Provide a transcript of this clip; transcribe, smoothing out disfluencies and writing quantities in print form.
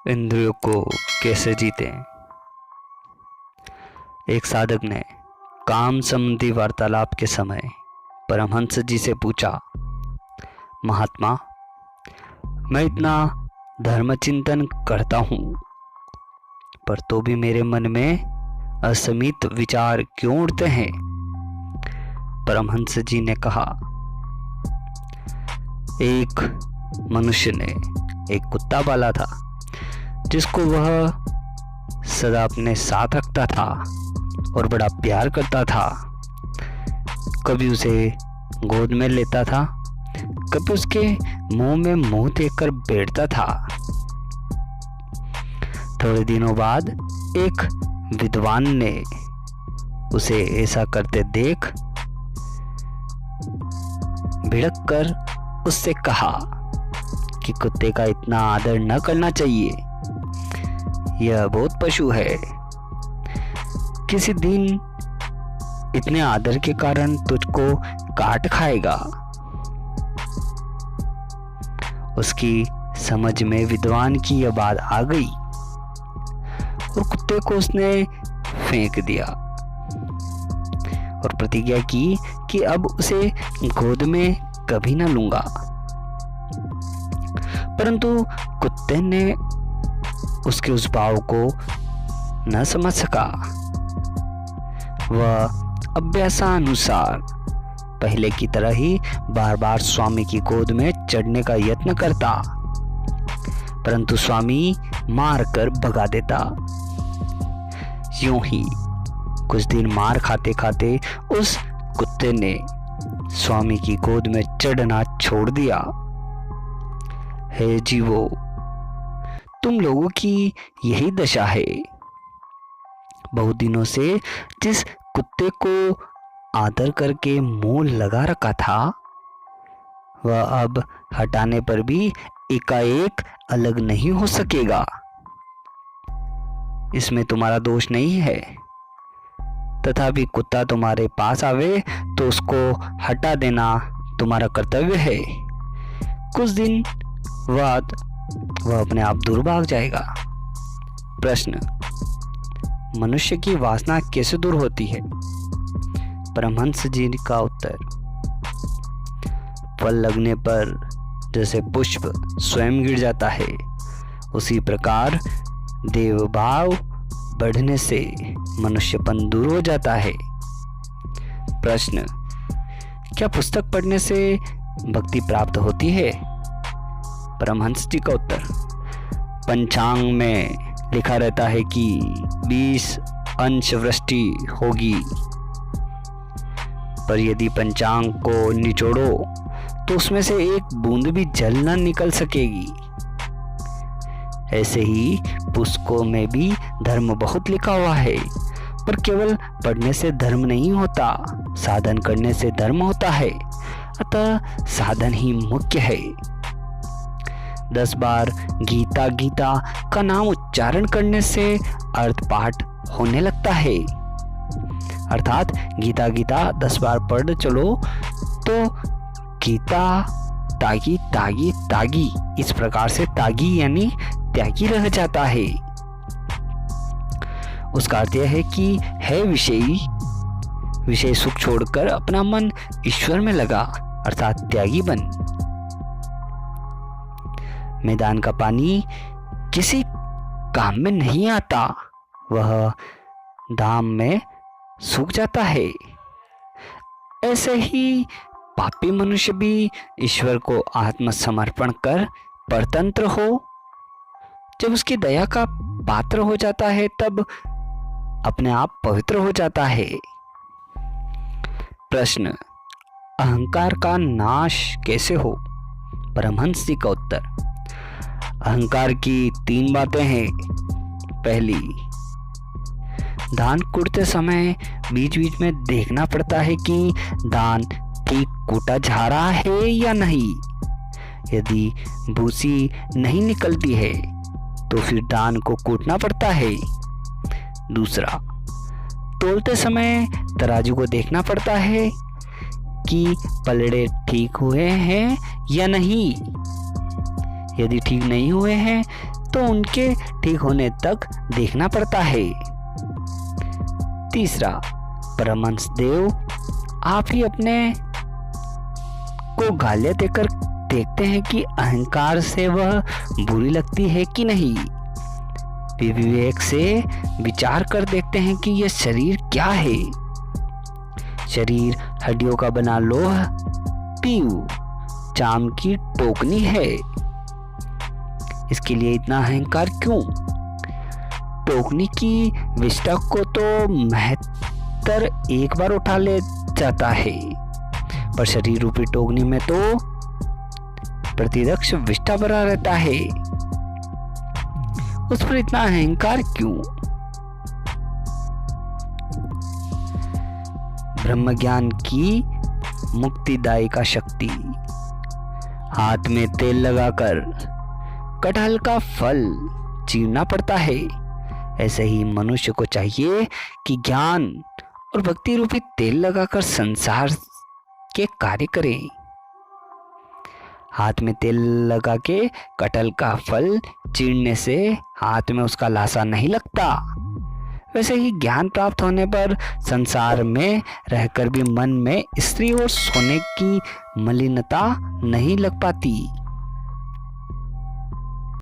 इंद्रियों को कैसे जीतें। एक साधक ने काम संबंधी वार्तालाप के समय परमहंस जी से पूछा, महात्मा, मैं इतना धर्म चिंतन करता हूँ, पर तो भी मेरे मन में असमित विचार क्यों उठते हैं। परमहंस जी ने कहा, एक मनुष्य ने एक कुत्ता पाला था जिसको वह सदा अपने साथ रखता था और बड़ा प्यार करता था। कभी उसे गोद में लेता था, कभी उसके मुंह में मुंह देकर बैठता था। थोड़े दिनों बाद एक विद्वान ने उसे ऐसा करते देख भिड़क कर उससे कहा कि कुत्ते का इतना आदर न करना चाहिए, यह बहुत पशु है। किसी दिन इतने आदर के कारण तुझको काट खाएगा। उसकी समझ में विद्वान की यह बात आ गई और कुत्ते को उसने फेंक दिया और प्रतिज्ञा की कि अब उसे गोद में कभी न लूंगा। परंतु कुत्ते ने उसके उस भाव को न समझ सका। वह अभ्यासानुसार पहले की तरह ही बार बार स्वामी की गोद में चढ़ने का यत्न करता, परंतु स्वामी मार कर भगा देता। यूं ही कुछ दिन मार खाते खाते उस कुत्ते ने स्वामी की गोद में चढ़ना छोड़ दिया। हे जीवो, तुम लोगों की यही दशा है। बहुत दिनों से जिस कुत्ते को आदर करके मुंह लगा रखा था, वह अब हटाने पर भी एकाएक अलग नहीं हो सकेगा। इसमें तुम्हारा दोष नहीं है, तथापि कुत्ता तुम्हारे पास आवे तो उसको हटा देना तुम्हारा कर्तव्य है। कुछ दिन बाद वह अपने आप दूर भाग जाएगा। प्रश्न, मनुष्य की वासना कैसे दूर होती है। परमहंस जी का उत्तर, फल लगने पर जैसे पुष्प स्वयं गिर जाता है, उसी प्रकार देव भाव बढ़ने से मनुष्यपन दूर हो जाता है। प्रश्न, क्या पुस्तक पढ़ने से भक्ति प्राप्त होती है। परमहंस जी का उत्तर, पंचांग में लिखा रहता है कि 20 अंश वृष्टि होगी, पर यदि पंचांग को निचोड़ो तो उसमें से एक बूंद भी जल न निकल सकेगी। ऐसे ही पुस्तकों में भी धर्म बहुत लिखा हुआ है, पर केवल पढ़ने से धर्म नहीं होता, साधन करने से धर्म होता है। अतः साधन ही मुख्य है। 10 बार गीता गीता का नाम उच्चारण करने से अर्थ पाठ होने लगता है। अर्थात गीता गीता 10 बार पढ़ चलो तो गीता तागी तागी तागी, इस प्रकार से तागी यानी त्यागी रह जाता है। उसका अर्थ यह है कि है विषय सुख छोड़कर अपना मन ईश्वर में लगा, अर्थात त्यागी बन। मैदान का पानी किसी काम में नहीं आता, वह धाम में सूख जाता है। ऐसे ही पापी मनुष्य भी ईश्वर को आत्मसमर्पण कर परतंत्र हो, जब उसकी दया का पात्र हो जाता है तब अपने आप पवित्र हो जाता है। प्रश्न, अहंकार का नाश कैसे हो। परमहंस जी का उत्तर, अहंकार की 3 बातें हैं। पहली, धान कूटते समय बीच बीच में देखना पड़ता है कि धान ठीक कूटा जा रहा है या नहीं। यदि भूसी नहीं निकलती है तो फिर धान को कूटना पड़ता है। दूसरा, तोलते समय तराजू को देखना पड़ता है कि पलड़े ठीक हुए हैं या नहीं। यदि ठीक नहीं हुए हैं तो उनके ठीक होने तक देखना पड़ता है। तीसरा, परमहंस देव आप ही अपने को गालियां देकर देखते हैं कि अहंकार से वह बुरी लगती है कि नहीं। विवेक से विचार कर देखते हैं कि यह शरीर क्या है। शरीर हड्डियों का बना लोह पीऊ चाम की टोकनी है। इसके लिए इतना अहंकार क्यों? टोकनी की विष्ठा को तो महत्तर एक बार उठा ले जाता है, पर शरीर रूपी टोकनी में तो प्रतिरक्ष विष्ठा भरा रहता है। उस पर इतना अहंकार क्यों? ब्रह्म ज्ञान की मुक्तिदायिका शक्ति। हाथ में तेल लगाकर कटहल का फल चीरना पड़ता है। ऐसे ही मनुष्य को चाहिए कि ज्ञान और भक्ति रूपी तेल लगाकर संसार के कार्य करे। हाथ में तेल लगा के कटहल का फल चीरने से हाथ में उसका लासा नहीं लगता। वैसे ही ज्ञान प्राप्त होने पर संसार में रहकर भी मन में स्त्री और सोने की मलिनता नहीं लग पाती।